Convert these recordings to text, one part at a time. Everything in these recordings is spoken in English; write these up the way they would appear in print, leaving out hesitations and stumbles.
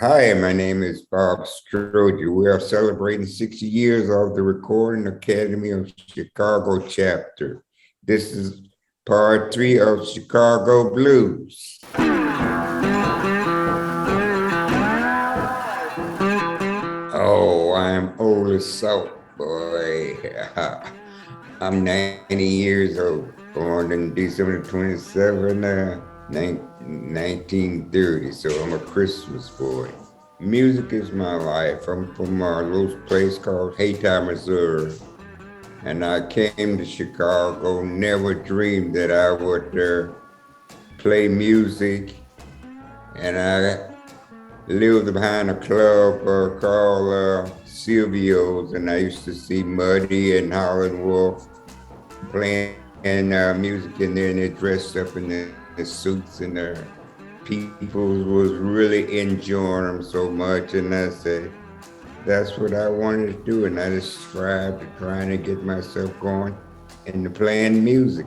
Hi, my name is Bob Stroger. We are celebrating 60 years of the Recording Academy of Chicago chapter. This is part 3 of Chicago Blues. Oh, I'm Otis South boy. I'm 90 years old, born in December 27, 1930, so I'm a Christmas boy. Music is my life. I'm from a little place called Haytown, Missouri, and I came to Chicago, never dreamed that I would play music, and I lived behind a club called Silvio's, and I used to see Muddy and Howlin' Wolf playing music in there, and they dressed up in the suits, and the people was really enjoying them so much. And I said, that's what I wanted to do, and I just strived to trying to get myself going into playing music.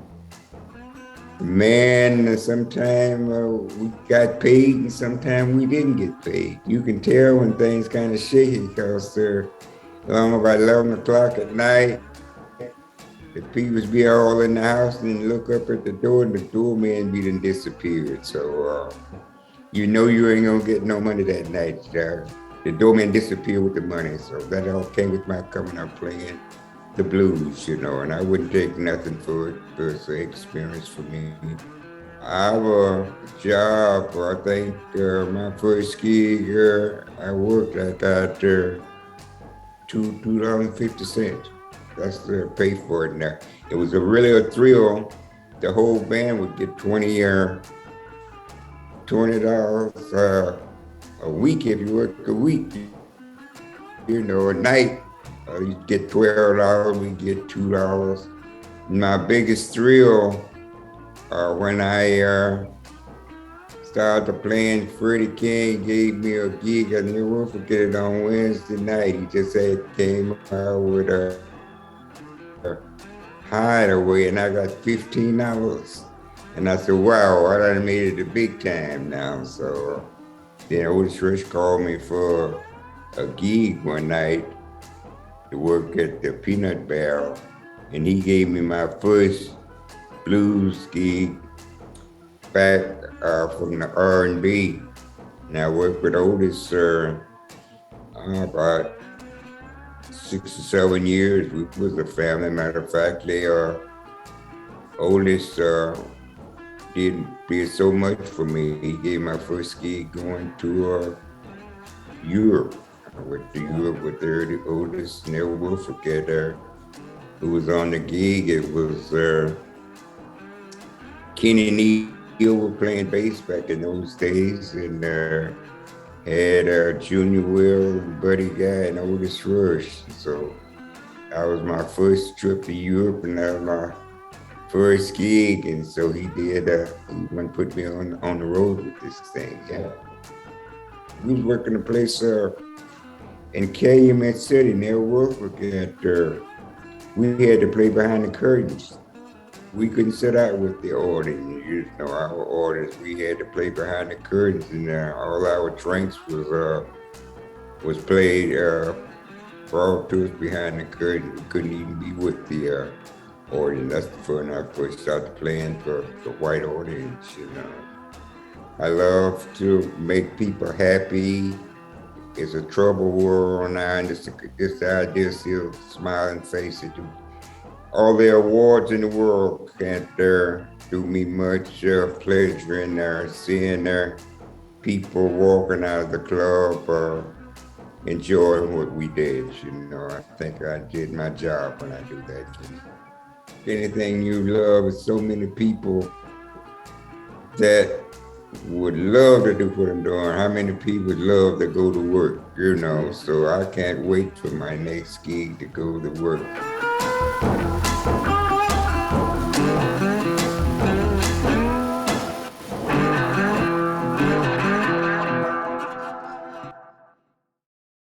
Man, sometimes we got paid and sometimes we didn't get paid. You can tell when things kind of shaky because along about 11 o'clock at night, the people be all in the house and look up at the door and the doorman be done disappeared. So you know you ain't gonna get no money that night. The doorman disappeared with the money. So that all came with my coming up playing the blues, and I wouldn't take nothing for it. It was an experience for me. I have a job, I think my first gig, I worked, I got $2.50. That's the pay for it now. It was really a thrill. The whole band would get $20 a week if you work a week. A night you get $12, we get $2. My biggest thrill when I started playing, Freddie King gave me a gig. I never will forget it, on Wednesday night. He just came out with a Hideaway, and I got $15. And I said, wow, I done made it the big time now. So then Otis Rush called me for a gig one night to work at the Peanut Barrel, and he gave me my first blues gig back from the R&B. And I worked with Otis about 6 or 7 years. We was a family. Matter of fact, Otis did so much for me. He gave my first gig going to Europe. I went to Europe with Otis. Never will forget who was on the gig. It was Kenny Neal was playing bass back in those days, and had Junior Will, Buddy Guy, and Otis Rush. So that was my first trip to Europe, and that was my first gig. And so he did, he went put me on the road with this thing. Yeah. We was working a place in Calumet City, near Woodford. We had to play behind the curtains. We couldn't sit out with the audience. Our orders, we had to play behind the curtains, and all our drinks was played, brought to us behind the curtain. We couldn't even be with the audience. That's the fun I first started playing for the white audience. I love to make people happy. It's a troubled world now, and this idea still smiling faces. All the awards in the world can't do me much pleasure in seeing people walking out of the club enjoying what we did. I think I did my job when I do that. Anything you love, is so many people that would love to do what I'm doing. How many people would love to go to work, So I can't wait for my next gig to go to work.